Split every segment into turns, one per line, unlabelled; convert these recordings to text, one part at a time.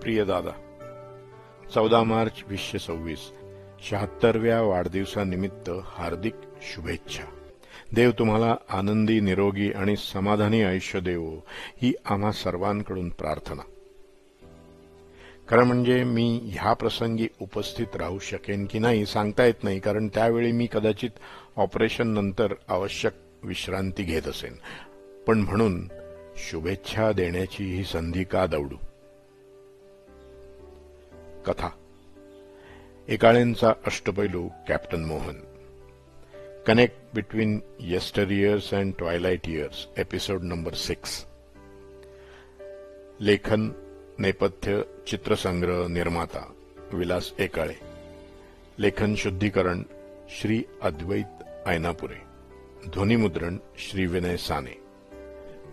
प्रिय दादा, 14 मार्च 2026 76व्या वाढदिवसानिमित्त हार्दिक शुभेच्छा. देव तुम्हाला आनंदी, निरोगी आणि समाधानी आयुष्य देवो ही आम्हा सर्वांकडून प्रार्थना. खरं म्हणजे मी ह्या प्रसंगी उपस्थित राहू शकेन की नाही सांगता येत नाही, कारण त्यावेळी मी कदाचित ऑपरेशन नंतर आवश्यक विश्रांती घेत असेन. पण म्हणून शुभेच्छा देण्याची ही संधी का दवडू. कथा एकाळेंचा अष्टपैलू captain Mohan. Connect between yesteryears and twilight years, episode number 6. लेखन, नेपथ्य, चित्रसंग्रह, निर्माता विलास एकाळे. लेखन शुद्धीकरण श्री अद्वैत ऐनापुरे. ध्वनिमुद्रण Shri Vinay Sane.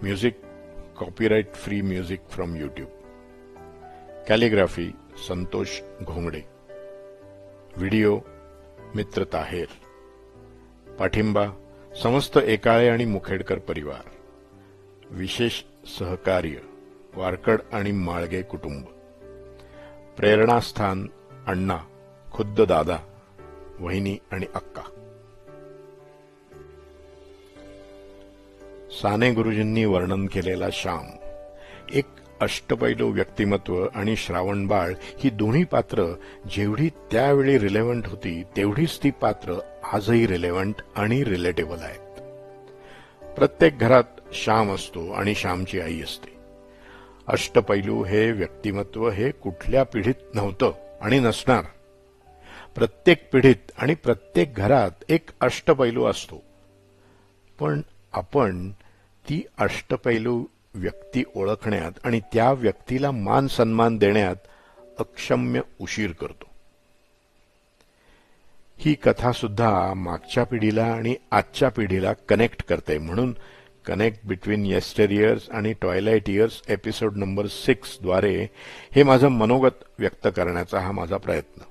Music copyright free music from YouTube. Calligraphy Santosh Ghongade. Video मित्र ताहेर. पाठिंबा समस्त एकाळे आणि मुखेडकर परिवार. विशेष सहकार्य वारकड आणि माळगे कुटुंब. प्रेरणास्थान अण्णा, खुद्द दादा, वहिनी आणि अक्का. साने गुरुजींनी वर्णन केलेला श्याम एक अष्टपैलू व्यक्तिमत्व आणि श्रावणबाळ ही दोन्ही पात्र जेवढी त्यावेळी रिलेव्हंट होती तेवढीच ती पात्र आजही रिलेव्हंट आणि रिलेटेबल आहेत. प्रत्येक घरात श्याम असतो आणि श्यामची आई असते. अष्टपैलू हे व्यक्तिमत्व हे कुठल्या पिढीत नव्हतं आणि नसणार. प्रत्येक पिढीत आणि प्रत्येक घरात एक अष्टपैलू असतो. पण आपण ती अष्टपैलू व्यक्ती ओळखण्यात आणि त्या व्यक्तीला मान सन्मान देण्यात अक्षम्य उशीर करतो. ही कथा सुद्धा मागच्या पिढीला आणि आजच्या पिढीला कनेक्ट करते. म्हणून कनेक्ट बिटवीन येस्टर इयर्स आणि ट्वायलाइट इयर्स एपिसोड नंबर 6 द्वारे हे माझं मनोगत व्यक्त करण्याचा हा माझा प्रयत्न.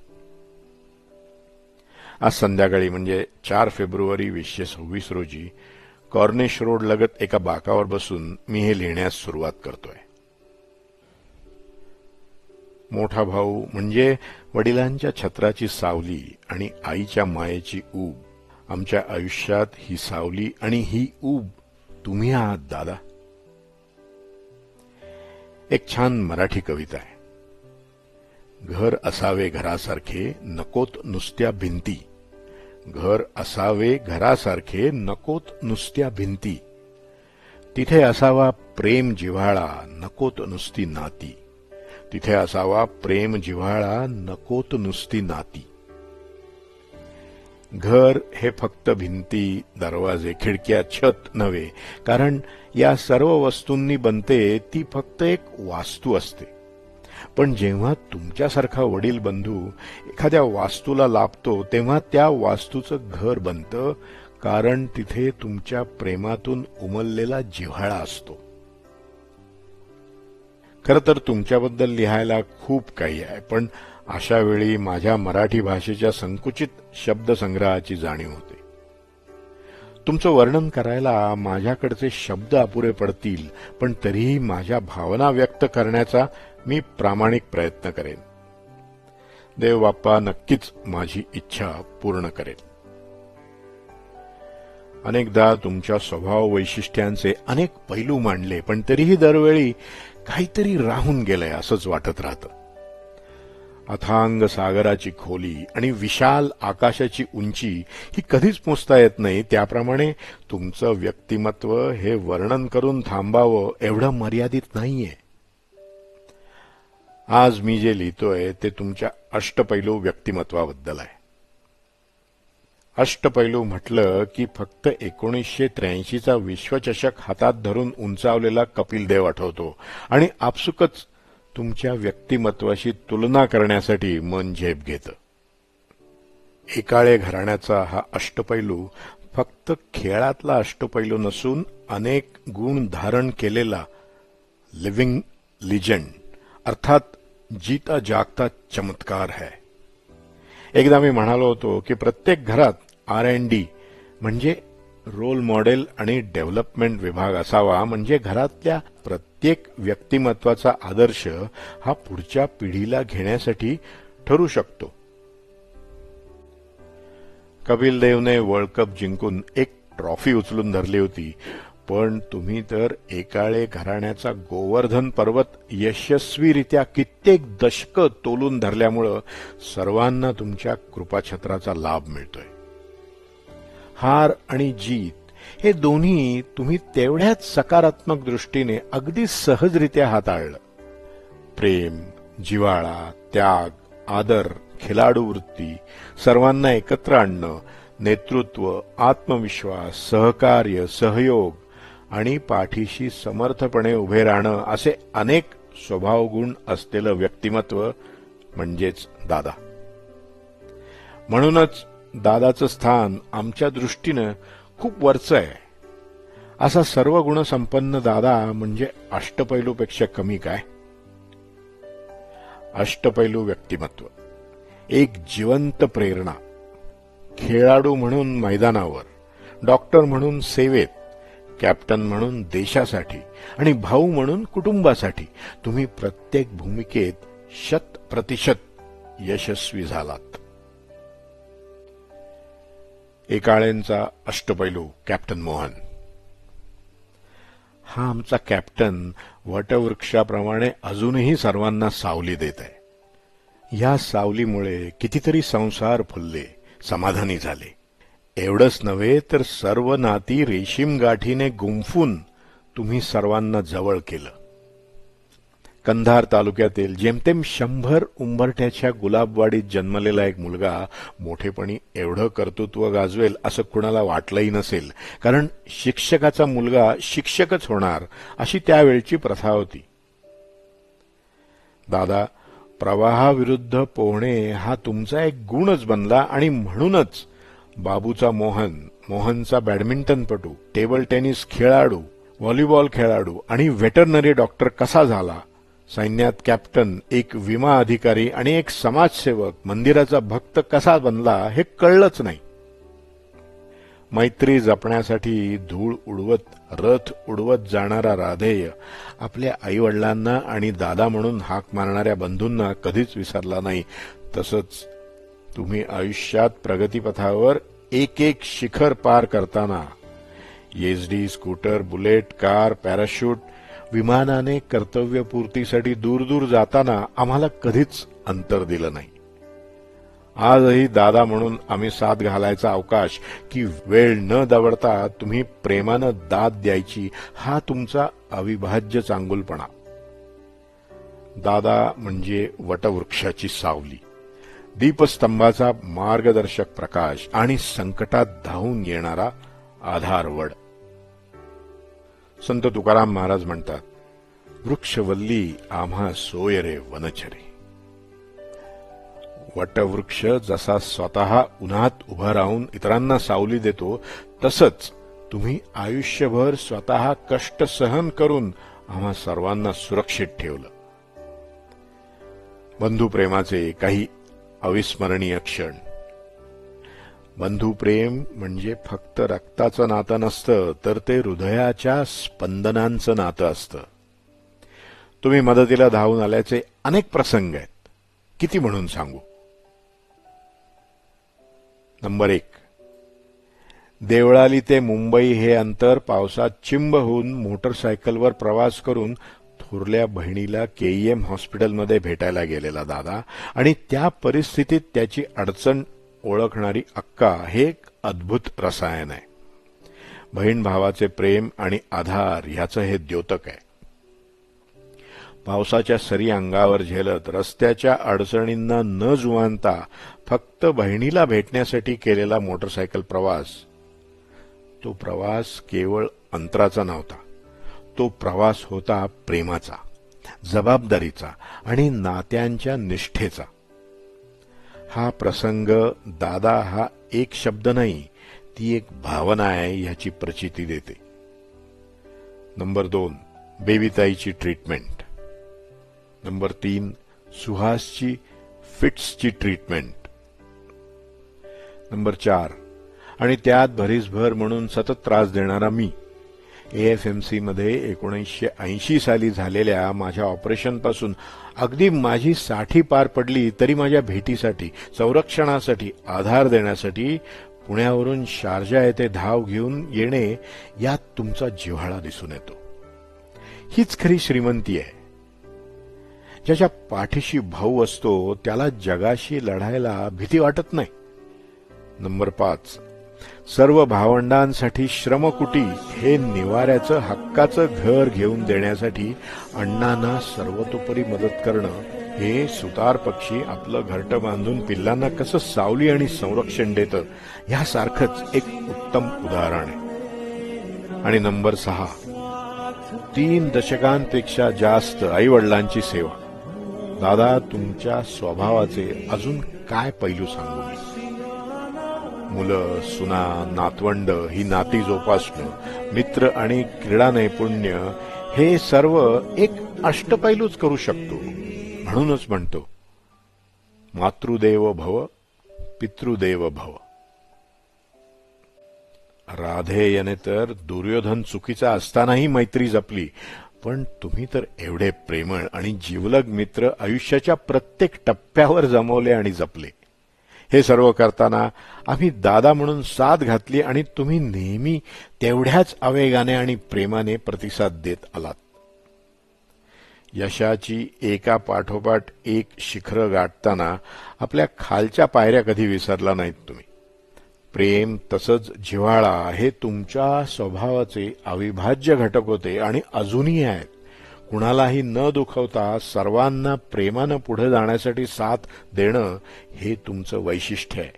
आज संध्याकाळी म्हणजे 4 फेब्रुवारी 2026 रोजी कॉर्निश रोड लगत एका बाकावर बसून मी हे लिहिण्यास सुरुवात करतोय. मोठा भाऊ म्हणजे वडिलांच्या छत्राची सावली आणि आईच्या मायेची ऊब. आमच्या आयुष्यात ही सावली आणि ही ऊब तुम्ही आहात दादा. एक छान मराठी कविता आहे. घर असावे घरासारखे, नकोत नुसत्या भिंती. घर असावे घरासारखे, नकोत नुसत्या भिंती. तिथे असावा प्रेम जिव्हाळा, नकोत नुसती नाती. तिथे असावा प्रेम जिव्हाळा, नकोत नुसती नाती. घर हे फक्त भिंती, दरवाजे, खिडक्या, छत नव्हे, कारण या सर्व वस्तूंनी बनते ती फक्त एक वास्तू असते. पण जेव्हा तुमच्यासारखा वडील बंधू एखाद्या वास्तूला लाभतो तेव्हा त्या वास्तूचं घर बनतं, कारण तिथे तुमच्या प्रेमातून उमललेला जिव्हाळा असतो. खरं तर तुमच्याबद्दल लिहायला खूप काही आहे, पण अशा वेळी माझ्या मराठी भाषेच्या संकुचित शब्दसंग्रहाची जाणीव होते. तुमचं वर्णन करायला माझ्याकडचे शब्द अपुरे पडतील, पण तरीही माझ्या भावना व्यक्त करण्याचा मी प्रामाणिक प्रयत्न करेन. देव बाप्पा नक्कीच माझी इच्छा पूर्ण करेल. अनेकदा तुमच्या स्वभाव वैशिष्ट्यांचे अनेक पैलू मांडले, पण तरीही दरवेळी काहीतरी राहून गेलंय असंच वाटत राहतं. अथांग सागराची खोली आणि विशाल आकाशाची उंची ही कधीच मोजता येत नाही, त्याप्रमाणे तुमचं व्यक्तिमत्व हे वर्णन करून थांबावं एवढं मर्यादित नाहीये. आज मी जे लिहितोय ते तुमच्या अष्टपैलू व्यक्तिमत्वाबद्दल आहे. अष्टपैलू म्हटलं की फक्त 1983चा विश्वचषक हातात धरून उंचावलेला कपिल देव आठवतो आणि आपसुकच तुमच्या व्यक्तिमत्वाशी तुलना करण्यासाठी मन झेप घेतं. एकाळे घराण्याचा हा अष्टपैलू फक्त खेळातला अष्टपैलू नसून अनेक गुण धारण केलेला लिव्हिंग लिजेंड, अर्थात जीता जागता चमत्कार है. एकदा मी म्हणालो होतो की प्रत्येक घरात R&D म्हणजे रोल मॉडेल आणि डेव्हलपमेंट विभाग असावा, म्हणजे घरातल्या प्रत्येक प्रत्येक व्यक्तिमत्वाचा आदर्श हा पुढच्या पिढीला घेण्यासाठी ठरू शकतो. कपिल देवने वर्ल्ड कप जिंकून एक ट्रॉफी उचलून धरली होती, पण तुम्ही तर एकाळे घराण्याचा गोवर्धन पर्वत यशस्वीरित्या कित्येक दशक तोलून धरल्यामुळं सर्वांना तुमच्या कृपाछत्राचा लाभ मिळतोय. हार आणि जीत हे दोन्ही तुम्ही तेवढ्याच सकारात्मक दृष्टीने अगदी सहजरित्या हाताळलं. प्रेम, जिव्हाळा, त्याग, आदर, खिलाडू वृत्ती, सर्वांना एकत्र आणणं, नेतृत्व, आत्मविश्वास, सहकार्य, सहयोग आणि पाठीशी समर्थपणे उभे राहणं असे अनेक स्वभावगुण असलेलं व्यक्तिमत्व म्हणजेच दादा. म्हणूनच दादाचं स्थान आमच्या दृष्टीनं खूप वरचं आहे. असा सर्व गुणसंपन्न दादा म्हणजे अष्टपैलूपेक्षा कमी काय? अष्टपैलू व्यक्तिमत्व, एक जिवंत प्रेरणा, खेळाडू म्हणून मैदानावर, डॉक्टर म्हणून सेवेत, कॅप्टन म्हणून देशासाठी आणि भाऊ म्हणून कुटुंबासाठी तुम्ही प्रत्येक भूमिकेत 100% यशस्वी झालात. एकाळेंचा अष्टपैलू कॅप्टन मोहन. हा आमचा कॅप्टन वटवृक्षाप्रमाणे अजूनही सर्वांना सावली देत आहे. या सावलीमुळे कितीतरी संसार फुलले, समाधानी झाले. एवढंच नव्हे तर सर्व नाती रेशीम गाठीने गुंफून तुम्ही सर्वांना जवळ केलं. कंधार तालुक्यातील जेमतेम 100 उंबरठ्याच्या गुलाबवाडीत जन्मलेला एक मुलगा मोठेपणी एवढं कर्तृत्व गाजवेल असं कुणाला वाटलंही नसेल, कारण शिक्षकाचा मुलगा शिक्षकच होणार अशी त्यावेळची प्रथा होती. दादा, प्रवाहाविरुद्ध पोहणे हा तुमचा एक गुणच बनला आणि म्हणूनच बाबूचा मोहन, मोहनचा बॅडमिंटनपटू, टेबल टेनिस खेळाडू, व्हॉलीबॉल खेळाडू आणि व्हेटरनरी डॉक्टर कसा झाला, सैन्यात कॅप्टन, एक विमा अधिकारी आणि एक समाजसेवक, मंदिराचा भक्त कसा बनला हे कळलंच नाही. मैत्री जपण्यासाठी धूळ उडवत, रथ उडवत जाणारा राधेय आपल्या आईवडिलांना आणि दादा म्हणून हाक मारणाऱ्या बंधूंना कधीच विसरला नाही. तसंच तुम्ही आयुष्यात प्रगतीपथावर एक एक शिखर पार करताना SD, scooter, bullet, car, parachute, विमानाने कर्तव्यपूर्तीसाठी दूर दूर जाताना आम्हाला कधीच अंतर दिलं नाही. आजही दादा म्हणून आम्ही साथ घालायचा अवकाश की वेळ न दवडता तुम्ही प्रेमानं दाद द्यायची, हा तुमचा अविभाज्य चांगुलपणा. दादा म्हणजे वटवृक्षाची सावली, दीपस्तंभाचा मार्गदर्शक प्रकाश आणि संकटात धावून येणारा आधारवड. संत तुकाराम महाराज म्हणतात, वृक्षवल्ली आम्हा सोय रे वनचरे. वटवृक्ष जसा स्वतः उन्हात उभा राहून इतरांना सावली देतो, तसंच तुम्ही आयुष्यभर स्वतः कष्ट सहन करून आम्हा सर्वांना सुरक्षित ठेवलं. बंधुप्रेमाचे काही अविस्मरणीय क्षण. बंधुप्रेम म्हणजे फक्त रक्ताचं नातं नसतं, तर ते हृदयाच्या स्पंदनांचं नातं असतं. तुम्ही मदतीला धावून आल्याचे अनेक प्रसंग आहेत, किती म्हणून सांगू. नंबर 1, देवळाली ते मुंबई हे अंतर पावसात चिंब होऊन मोटरसायकलवर प्रवास करून थोरल्या बहिणीला KEM हॉस्पिटलमध्ये भेटायला गेलेला दादा आणि त्या परिस्थितीत त्याची अडचण ओळखणारी अक्का हे एक अद्भुत रसायन आहे. बहीण भावाचे प्रेम आणि आधार ह्याचं हे द्योतक आहे. पावसाच्या सरी अंगावर झेलत रस्त्याच्या अडचणींना न जुमानता फक्त बहिणीला भेटण्यासाठी केलेला मोटरसायकल प्रवास, तो प्रवास केवळ अंतराचा नव्हता, तो प्रवास होता प्रेमाचा, जबाबदारीचा आणि नात्यांच्या निष्ठेचा. हा प्रसंग दादा हा एक शब्द नाही, ती एक भावना आहे ह्याची प्रचिती देते. नंबर 2, बेबीताईची ट्रीटमेंट. नंबर 3, सुहासची फिट्सची ट्रीटमेंट. नंबर 4, आणि त्यात भरीसभर म्हणून सतत त्रास देणारा मी. AFMC मध्ये 1980 साली झालेल्या माझ्या ऑपरेशनपासून अगदी माझी 60 पार पडली तरी माझ्या भेटीसाठी, संरक्षणासाठी, आधार देण्यासाठी पुण्यावरून शारजा येथे धाव घेऊन येणे यात तुमचा जिव्हाळा दिसून येतो. हीच खरी श्रीमंती आहे. ज्याच्या पाठीशी भाऊ असतो त्याला जगाशी लढायला भीती वाटत नाही. नंबर 5, सर्व भावंडांसाठी श्रमकुटी हे निवाऱ्याचं हक्काचं घर घेऊन देण्यासाठी अण्णांना सर्वतोपरी मदत करणं हे सुतार पक्षी आपलं घरटं बांधून पिल्लांना कसं सावली आणि संरक्षण देतं यासारखंच एक उत्तम उदाहरण आहे. आणि नंबर 6, 3 दशकांपेक्षा जास्त आई वडिलांची सेवा. दादा, तुमच्या स्वभावाचे अजून काय पैलू सांगू मी? मुलं, सुना, नातवंड ही नाती जोपासणं, मित्र आणि क्रीडा नैपुण्य हे सर्व एक अष्टपैलूच करू शकतो. म्हणूनच म्हणतो, मातृदेव भव, पितृदेव भव. राधे याने तर दुर्योधन चुकीचा असतानाही मैत्री जपली, पण तुम्ही तर एवढे प्रेमळ आणि जिवलग मित्र आयुष्याच्या प्रत्येक टप्प्यावर जमवले आणि जपले. हे सर्व करताना आम्ही दादा म्हणून साथ घातली आणि तुम्ही नेहमी तेवढ्याच आवेगाने आणि प्रेमाने प्रतिसाद देत आलात. यशाची एका पाठोपाठ एक शिखरं गाठताना आपल्या खालच्या पायऱ्या कधी विसरला नाहीत तुम्ही. प्रेम तसंच जिव्हाळा हे तुमच्या स्वभावाचे अविभाज्य घटक होते आणि अजूनही आहेत. कुणालाही न दुखवता सर्वांना प्रेमानं पुढे जाण्यासाठी साथ देणं हे तुमचं वैशिष्ट्य आहे.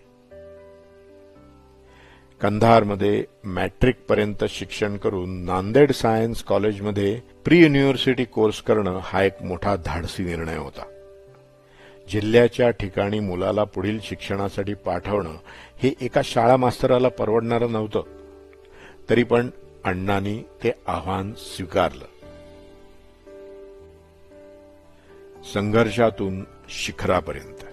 कंधारमध्ये मॅट्रिक पर्यंत शिक्षण करून नांदेड सायन्स कॉलेजमध्ये प्री युनिव्हर्सिटी कोर्स करणं हा एक मोठा धाडसी निर्णय होता. जिल्ह्याच्या ठिकाणी मुलाला पुढील शिक्षणासाठी पाठवणं हे एका शाळा मास्तराला परवडणारं नव्हतं. तरी पण अण्णांनी ते आव्हान स्वीकारलं. संघर्षातून शिखरापर्यंत.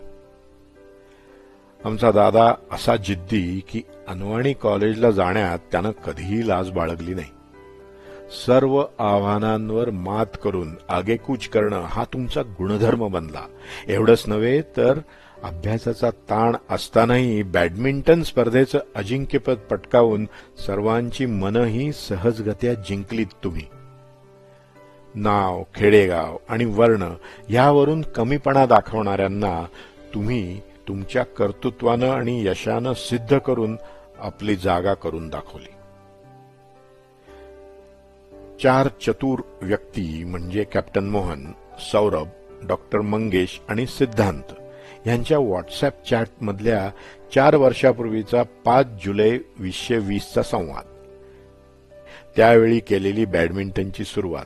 आमचा दादा असा जिद्दी की अनवाणी कॉलेजला जाण्यात त्यानं कधीही लाज बाळगली नाही. सर्व आव्हानांवर मात करून आगेकूच करणं हा तुमचा गुणधर्म बनला. एवढंच नव्हे तर अभ्यासाचा ताण असतानाही बॅडमिंटन स्पर्धेचं अजिंक्यपद पटकावून सर्वांची मनही सहजगत्या जिंकलीत तुम्ही. नाव, खेडेगाव आणि वर्ण यावरून कमीपणा दाखवणाऱ्यांना तुम्ही तुमच्या कर्तृत्वानं आणि यशानं सिद्ध करून आपली जागा करून दाखवली. 4 चतुर व्यक्ती म्हणजे कॅप्टन मोहन, सौरभ, डॉक्टर मंगेश आणि सिद्धांत यांच्या व्हॉट्सअप चॅटमधल्या 4 वर्षापूर्वीचा 5 जुलै 2020चा संवाद, त्यावेळी केलेली बॅडमिंटनची सुरुवात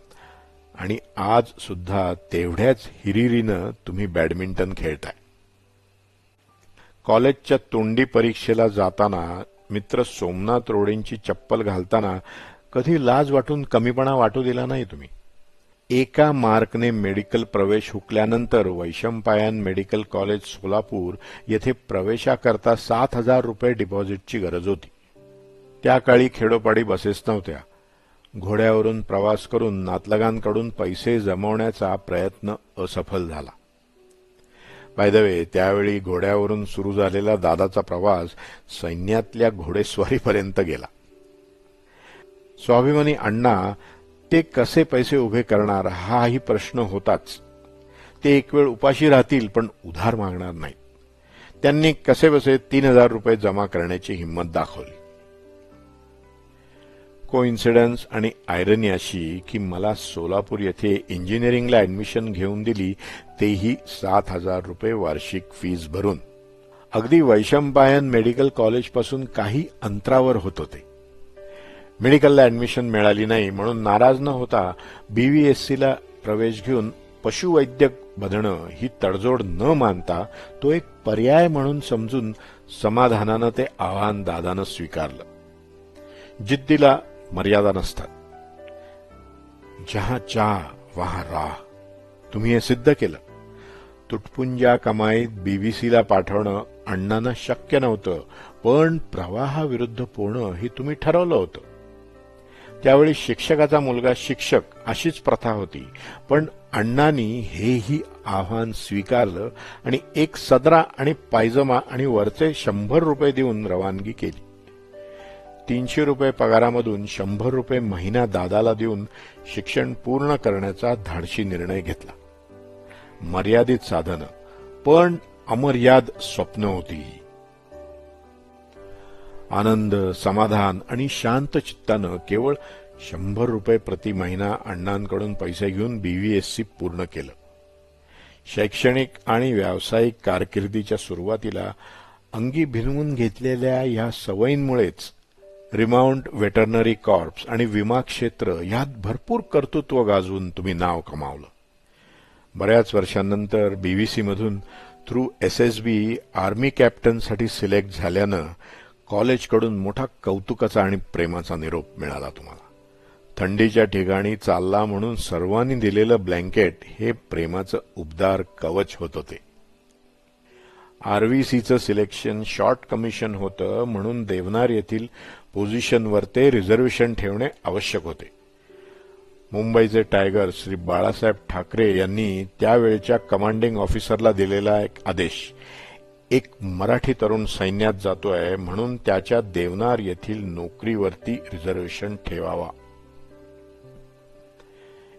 आणि आज सुद्धा तेवढ्याच हिरिरीनं तुम्ही बॅडमिंटन खेळताय. कॉलेजच्या तोंडी परीक्षेला जाताना मित्र सोमनाथ रोडेंची चप्पल घालताना कधी लाज वाटून कमीपणा वाटू दिला नाही तुम्ही. एका मार्कने मेडिकल प्रवेश हुकल्यानंतर वैशंपायन मेडिकल कॉलेज सोलापूर येथे प्रवेशाकरता 7,000 रुपये डिपॉझिटची गरज होती. त्या काळी खेडोपाडी बसेस नव्हत्या. घोड्यावरून प्रवास करून नातलगांकडून पैसे जमवण्याचा प्रयत्न असफल झाला. बाय द वे, त्यावेळी घोड्यावरून सुरू झालेला दादाचा प्रवास सैन्यातल्या घोडेस्वारीपर्यंत गेला. स्वाभिमानी अण्णा ते कसे पैसे उभे करणार हाही प्रश्न होताच. ते एक वेळ उपाशी राहतील पण उधार मागणार नाहीत. त्यांनी कसेबसे 3,000 रुपये जमा करण्याची हिंमत दाखवली. कोइन्सिडन्स आणि आयरनी अशी की मला सोलापूर येथे इंजिनिअरिंगला ऍडमिशन घेऊन दिली, तेही 7,000 रुपये वार्षिक फीस भरून. अगदी वैशंपायन मेडिकल कॉलेजपासून काही अंतरावर होत होते. मेडिकलला ऍडमिशन मिळाली नाही म्हणून नाराज न होता BVSCला प्रवेश घेऊन पशुवैद्यक बनणं ही तडजोड न मानता तो एक पर्याय म्हणून समजून समाधानानं ते आव्हान दादानं स्वीकारलं. जिद्दीला मर्यादा नसतात. जहां चाह वहां राह. तुम्ही हे सिद्ध केलं. तुटपुंजा कमाईत BVCला पाठवणं अण्णांना शक्य नव्हतं, पण प्रवाहाविरुद्ध पोहणं हे तुम्ही ठरवलं होतं. त्यावेळी शिक्षकाचा मुलगा शिक्षक अशीच प्रथा होती, पण अण्णांनी हेही आव्हान स्वीकारलं आणि एक सदरा आणि पायजमा आणि वरचे 100 रुपये देऊन रवानगी केली. 300 रुपये पगारामधून 100 रुपये महिना दादाला देऊन शिक्षण पूर्ण करण्याचा धाडसी निर्णय घेतला. मर्यादित साधनं, पण अमर्याद स्वप्न होती. आनंद, समाधान आणि शांत चित्तानं केवळ 100 रुपये प्रति महिना अण्णांकडून पैसे घेऊन BVSC पूर्ण केलं. शैक्षणिक आणि व्यावसायिक कारकिर्दीच्या सुरुवातीला अंगी भिनवून घेतलेल्या या सवयींमुळेच रिमाउंट वेटरनरी कॉर्प्स आणि विमा क्षेत्र यात भरपूर कर्तृत्व गाजवून तुम्ही नाव कमावलं. बऱ्याच वर्षांनंतर BVCमधून थ्रू SSB आर्मी कॅप्टनसाठी सिलेक्ट झाल्यानं कॉलेजकडून मोठा कौतुकाचा आणि प्रेमाचा निरोप मिळाला तुम्हाला. थंडीच्या ठिकाणी चालला म्हणून सर्वांनी दिलेलं ब्लँकेट हे प्रेमाचं उबदार कवच होत होते. RVCचं सिलेक्शन शॉर्ट कमिशन होतं म्हणून देवनार येथील पोझिशनवर ते रिझर्वेशन ठेवणे आवश्यक होते. मुंबईचे टायगर श्री बाळासाहेब ठाकरे यांनी त्यावेळच्या कमांडिंग ऑफिसरला दिलेला एक आदेश, एक मराठी तरुण सैन्यात जातोय म्हणून त्याच्या देवनार येथील नोकरीवरती रिझर्वेशन ठेवावा.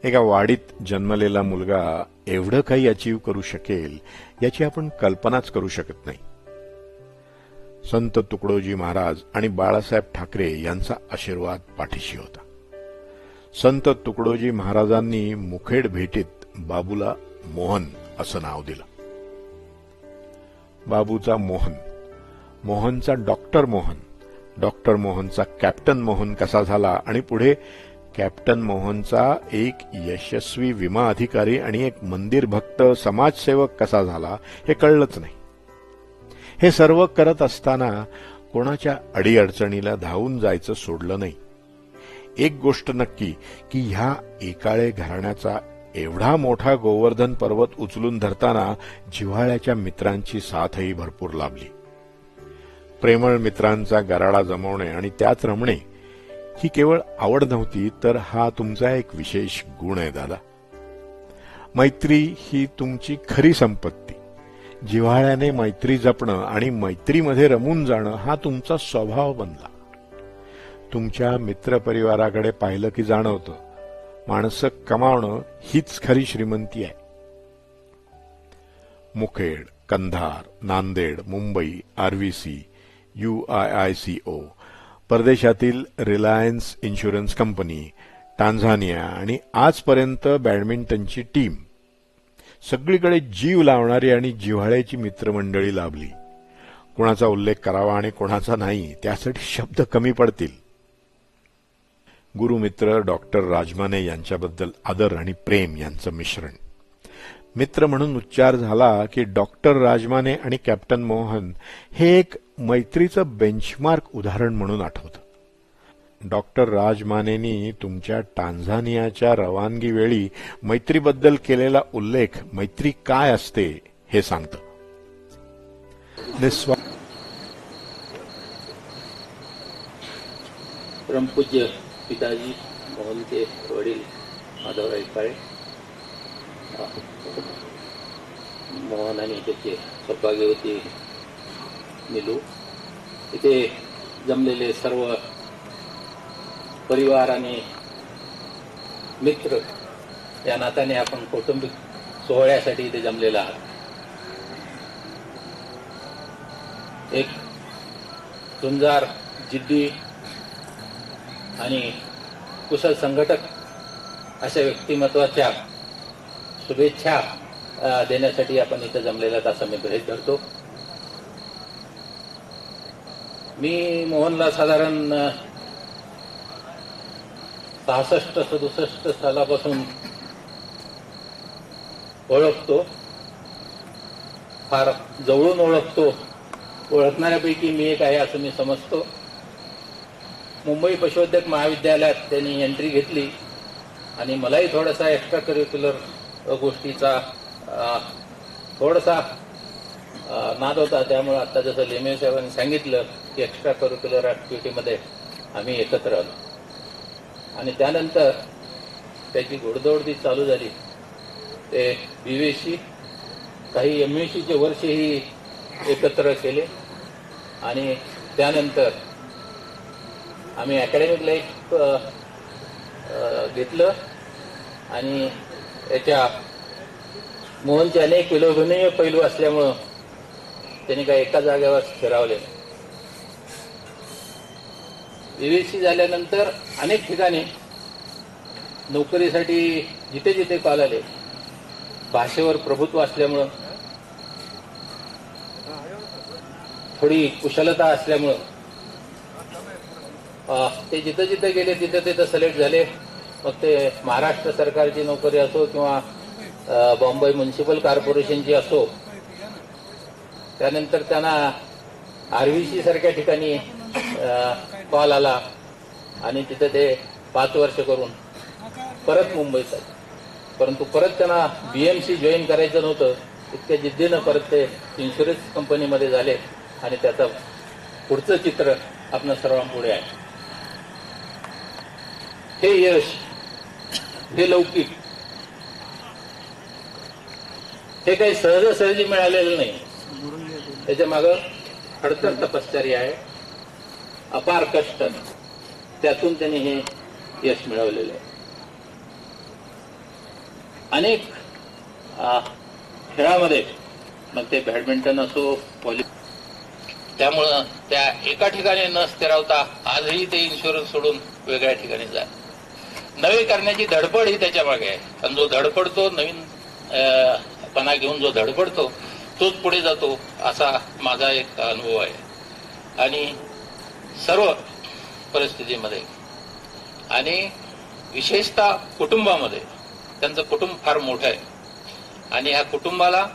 एका वाडीत जन्मलेला मुलगा एवढं काही अचीव्ह करू शकेल याची आपण कल्पनाच करू शकत नाही. संत तुकडोजी महाराज आणि बाळासाहेब ठाकरे यांचा आशीर्वाद पाठीशी होता. संत तुकडोजी महाराजांनी मुखेड भेटीत बाबूला मोहन असं नाव दिलं. बाबूचा मोहन, मोहनचा डॉक्टर मोहन, डॉक्टर मोहनचा कॅप्टन मोहन कसा झाला आणि पुढे कॅप्टन मोहनचा एक यशस्वी विमा अधिकारी आणि एक मंदिर भक्त समाजसेवक कसा झाला हे कळलंच नाही. हे सर्व करत असताना कोणाच्या अडीअडचणीला धावून जायचं सोडलं नाही. एक गोष्ट नक्की की ह्या एकाळे घराण्याचा एवढा मोठा गोवर्धन पर्वत उचलून धरताना जिव्हाळ्याच्या मित्रांची साथही भरपूर लाभली. प्रेमळ मित्रांचा गराडा जमवणे आणि त्यात रमणे ही केवळ आवड नव्हती, तर हा तुमचा एक विशेष गुण आहे दादा. मैत्री ही तुमची खरी संपत्ती. जिव्हाळ्याने मैत्री जपणं आणि मैत्रीमध्ये रमून जाणं हा तुमचा स्वभाव बनला. तुमच्या मित्रपरिवाराकडे पाहिलं की जाणवतं, माणसं कमावणं हीच खरी श्रीमंती आहे. मुखेड, कंधार, नांदेड, मुंबई, RVC, UIICO, परदेशातील रिलायन्स इन्शुरन्स कंपनी, टांझानिया आणि आजपर्यंत बॅडमिंटनची टीम, सगळीकडे जीव लावणारी आणि जिव्हाळ्याची मित्रमंडळी लाभली. कोणाचा उल्लेख करावा आणि कोणाचा नाही त्यासाठी शब्द कमी पडतील. गुरुमित्र डॉक्टर राजमाने यांच्याबद्दल आदर आणि प्रेम यांचं मिश्रण. मित्र म्हणून उच्चार झाला की डॉक्टर राजमाने आणि कॅप्टन मोहन हे एक मैत्रीचं बेंचमार्क उदाहरण म्हणून आठवतं. डॉक्टर राजमानेंनी तुमच्या टांझानियाच्या रवानगीवेळी मैत्रीबद्दल केलेला उल्लेख मैत्री काय असते हे सांगतं.
परमपूज्य पिताजी मोहनचे वडील माधवराव काळे, मोहन आणि त्याचे सौभाग्यवती निलू, इथे जमलेले सर्व परिवार आणि मित्र, या नात्याने आपण कौटुंबिक सोहळ्यासाठी इथे जमलेला आहात. एक झुंजार, जिद्दी आणि कुशल संघटक अशा व्यक्तिमत्वाच्या शुभेच्छा देण्यासाठी आपण इथं जमलेला असं मी गृहीत धरतो. मी मोहनला साधारण 66-67 सालापासून ओळखतो, फार जवळून ओळखतो. ओळखणाऱ्यापैकी मी एक आहे असं मी समजतो. मुंबई पशुवैद्यक महाविद्यालयात त्यांनी एंट्री घेतली आणि मलाही थोडासा एक्स्ट्रा करिक्युलर गोष्टीचा थोडासा नाद होता. त्यामुळे आता जसं लेमे साहेबांनी सांगितलं की एक्स्ट्रा करिक्युलर ऍक्टिव्हिटीमध्ये आम्ही एकत्र आलो. आणि त्यानंतर त्याची घोडदौड चालू झाली. ते BVC काही MUCचे वर्षही एकत्र केले आणि त्यानंतर आम्ही अकॅडमिक लाईफ घेतलं आणि याच्या मोहनचे अनेक विलोभनीय पैलू असल्यामुळं त्यांनी काही एका जागेवर फिरावले. BVC झाल्यानंतर अनेक ठिकाणी नोकरीसाठी जिथे जिथे कॉल आले, भाषेवर प्रभुत्व असल्यामुळं, थोडी कुशलता असल्यामुळं ते जिथं जिथं गेले तिथं तिथं सिलेक्ट झाले. मग ते महाराष्ट्र सरकारची नोकरी असो किंवा बॉम्बे म्युन्सिपल कॉर्पोरेशनची असो. त्यानंतर त्यांना RVC सारख्या ठिकाणी कॉल आला आणि तिथं ते 5 वर्ष करून परत मुंबईत आले. परंतु परत त्यांना BMC जॉईन करायचं नव्हतं. इतक्या जिद्दीनं परत ते इन्शुरन्स कंपनीमध्ये झाले आणि त्याचं पुढचं चित्र आपल्या सर्वांपुढे आहे. हे यश, हे लौकिक, हे काही सहजासहजी मिळालेलं नाही. त्याच्या मागं खडतर तपश्चर्या आहे, अपार कष्ट, त्यातून त्यांनी हे यश मिळवलेलं आहे. अनेक खेळामध्ये, मग ते बॅडमिंटन असो, व्हॉलीबॉल, त्यामुळं त्या एका ठिकाणी न स्थिरावता आजही ते इन्शुरन्स सोडून वेगळ्या ठिकाणी जा. नवे करण्याची धडपड ही त्याच्या मागे आहे. आणि जो धडपडतो, नवीन पणा घेऊन जो धडपडतो तोच पुढे जातो, असा माझा एक अनुभव आहे. आणि सर्व परिस्थितीमध्ये आणि विशेषतः कुटुंबामध्ये, त्यांचं कुटुंब फार मोठं आहे आणि ह्या कुटुंबाला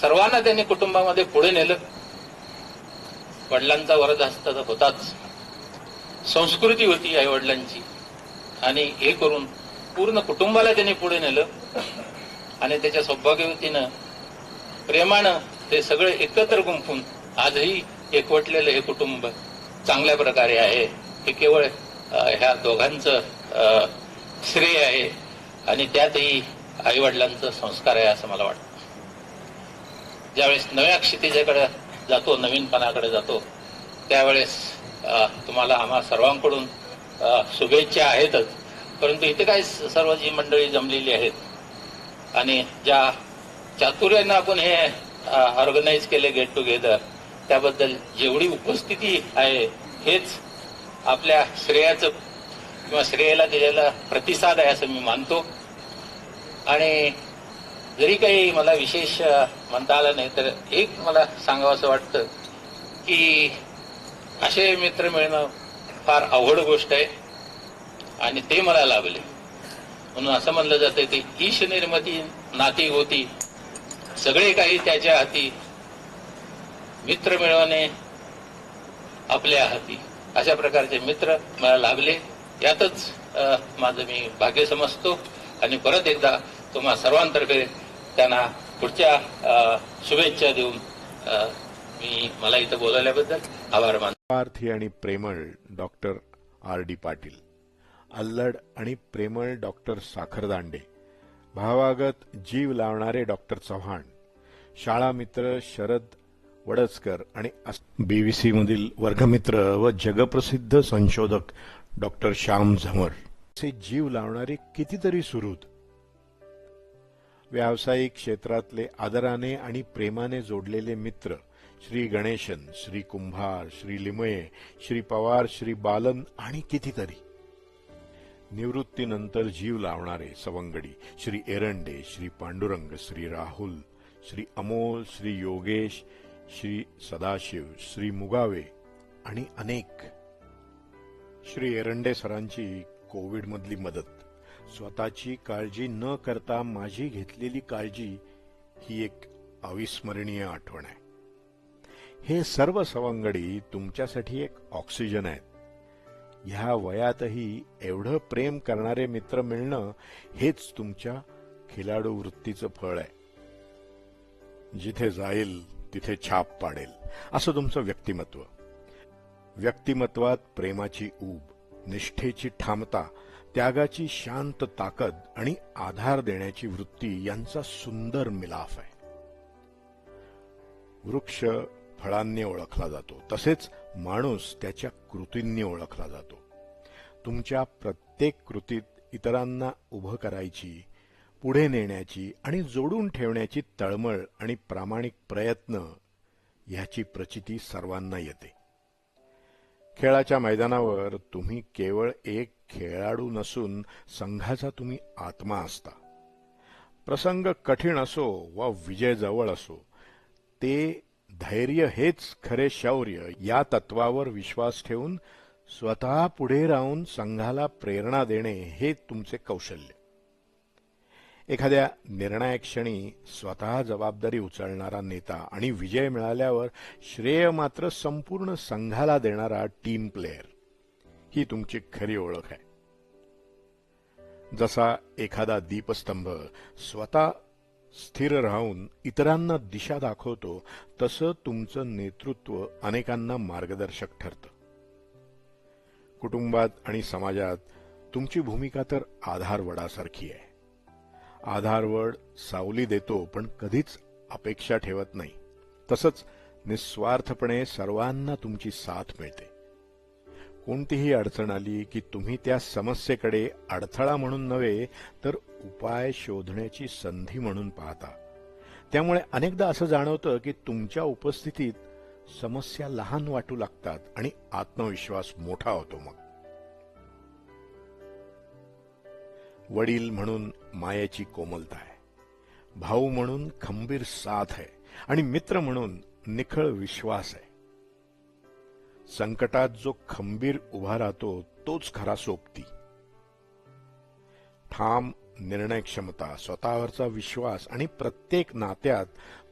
सर्वांना त्यांनी कुटुंबामध्ये पुढे नेलं. वडिलांचा वरदहस्त तर होताच, संस्कृती होती आईवडिलांची, आणि हे करून पूर्ण कुटुंबाला त्यांनी पुढे नेलं. आणि त्याच्या सौभाग्यवतीनं, प्रेमानं ते सगळे एकत्र गुंफून आजही एकवटलेलं हे कुटुंब चांगल्या प्रकारे आहे. हे केवळ ह्या दोघांचं श्रेय आहे आणि त्यातही आईवडिलांचं संस्कार आहे असं मला वाटतं. ज्यावेळेस नव्या क्षितिजाकडे जातो, नवीनपणाकडे जातो, त्यावेळेस तुम्हाला आम्हा सर्वांकडून शुभेच्छा आहेतच. परंतु इथे काय सर्व जी मंडळी जमलेली आहेत आणि ज्या चातुर्यानं आपण हे ऑर्गनाईज केले गेट टुगेदर, त्याबद्दल जेवढी उपस्थिती आहे हेच आपल्या श्रेयाचं किंवा श्रेयाला दिलेला प्रतिसाद आहे असं मी मानतो. आणि जरी काही मला विशेष म्हणता आलं नाही, तर एक मला सांगावं असं वाटतं की असे मित्र मिळणं फार अवघड गोष्ट आहे आणि ते मला लाभले. म्हणून असं म्हणलं जातं की ईश निर्मती नाती होती, सगळे काही त्याच्या हाती, मित्र मिळवणे आपल्या हाती. अशा प्रकारचे मित्र मला लाभले, यातच माझं मी भाग्य समजतो. आणि परत एकदा तुम्हा सर्वांतर्फे त्यांना पुढच्या शुभेच्छा देऊन मला इथं बोलावल्याबद्दल आभार मानतो.
स्वार्थी आणि प्रेमळ डॉक्टर RD पाटील, अल्लड आणि प्रेमळ डॉक्टर साखरदांडे, भावागत जीव लावणारे डॉक्टर चव्हाण, शाळा मित्र शरद वडचकर आणि BVC मधील वर्गमित्र व जगप्रसिद्ध संशोधक डॉक्टर श्याम झमर, असे जीव लावणारे कितीतरी सुहृद. व्यावसायिक क्षेत्रातले आदराने आणि प्रेमाने जोडलेले मित्र श्री गणेशन, श्री कुंभार, श्री लिमये, श्री पवार, श्री बालन आणि कितीतरी. निवृत्तीनंतर जीव लावणारे सवंगडी श्री एरंडे, श्री पांडुरंग, श्री राहुल, श्री अमोल, श्री योगेश, श्री सदाशिव, श्री मुगावे आणि अनेक. श्री एरंडे सरांची कोविडमधली मदत, स्वतःची काळजी न करता माझी घेतलेली काळजी, ही एक अविस्मरणीय आठवण आहे. हे सर्व सवंगडी तुमच्यासाठी एक ऑक्सिजन आहेत. ह्या वयातही एवढं प्रेम करणारे मित्र मिळणं हेच तुमच्या खिलाडू वृत्तीचं फळ आहे. जिथे जाईल तिथे छाप पाडेल असं तुमचं व्यक्तिमत्व. व्यक्तिमत्वात प्रेमाची ऊब, निष्ठेची ठामता, त्यागाची शांत ताकद आणि आधार देण्याची वृत्ती यांचा सुंदर मिलाफ आहे. वृक्ष फळांनी ओळखला जातो, तसेच माणूस त्याच्या कृतींनी ओळखला जातो. तुमच्या प्रत्येक कृतीत इतरांना उभं करायची, पुढे नेण्याची आणि जोडून ठेवण्याची तळमळ आणि प्रामाणिक प्रयत्न ह्याची प्रचिती सर्वांना येते. खेळाच्या मैदानावर तुम्ही केवळ एक खेळाडू नसून संघाचा तुम्ही आत्मा असता. प्रसंग कठीण असो वा विजय जवळ असो, ते धैर्य हेच खरे शौर्य या तत्वावर विश्वास ठेवून स्वतः पुढे राहून संघाला प्रेरणा देणे हे तुमचे कौशल्य. एखाद्या निर्णायक क्षणी स्वतः जबाबदारी उचलणारा नेता आणि विजय मिळाल्यावर श्रेय मात्र संपूर्ण संघाला देणारा टीम प्लेयर, ही तुमची खरी ओळख आहे. जसा एखादा दीपस्तंभ स्वतः स्थिर राहून इतरांना दिशा दाखवतो, तसं तुमचं नेतृत्व अनेकांना मार्गदर्शक ठरतं. कुटुंबात आणि समाजात तुमची भूमिका तर आधारवडासारखी आहे. आधारवड सावली देतो, पण कधीच अपेक्षा ठेवत नाही. तसंच निस्वार्थपणे सर्वांना तुमची साथ मिळते. कोणतीही अडचण आली की तुम्ही त्या समस्येकडे अडथळा म्हणून नव्हे, तर उपाय शोधण्याची संधी म्हणून पाहता. त्यामुळे अनेकदा असं जाणवतं की तुमच्या उपस्थितीत समस्या लहान वाटू लागतात आणि आत्मविश्वास मोठा होतो. मग वडील म्हणून मायेची कोमलता आहे, भाऊ म्हणून खंबीर साथ आहे आणि मित्र म्हणून निखळ विश्वास आहे. संकटात जो खंबीर उभा राहतो तोच खरा सोबती. ठाम निर्णय क्षमता, स्वतःवरचा विश्वास आणि प्रत्येक नात्यात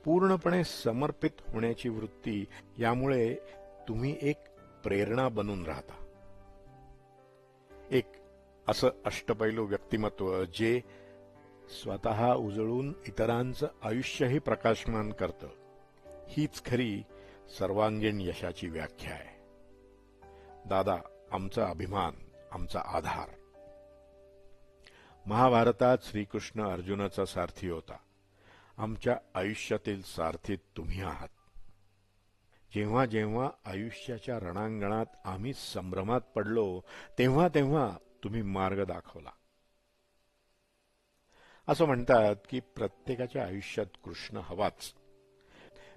पूर्णपणे समर्पित होण्याची वृत्ती, यामुळे तुम्ही एक प्रेरणा बनून राहता. एक असं अष्टपैलू व्यक्तिमत्व जे स्वतः उजळून इतरांचं आयुष्यही प्रकाशमान करतं, हीच खरी सर्वांगीण यशाची व्याख्या आहे. दादा आमचा अभिमान, आमचा आधार. महाभारतात श्रीकृष्ण अर्जुनाचा सारथी होता. आमच्या आयुष्यातील सारथी तुम्ही आहात. जेव्हा जेव्हा आयुष्याच्या रणांगणात आम्ही संभ्रमात पडलो, तेव्हा तेव्हा तुम्ही मार्ग दाखवला. असं म्हणतात की प्रत्येकाच्या आयुष्यात कृष्ण हवाच.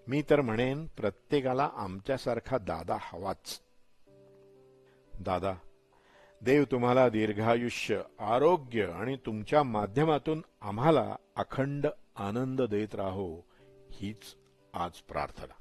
मी तर म्हणेन प्रत्येकाला आमच्यासारखा दादा हवाच. दादा, देव तुम्हाला दीर्घायुष्य, आरोग्य आणि तुमच्या माध्यमातून आम्हाला अखंड आनंद देत राहो, हीच आज प्रार्थना.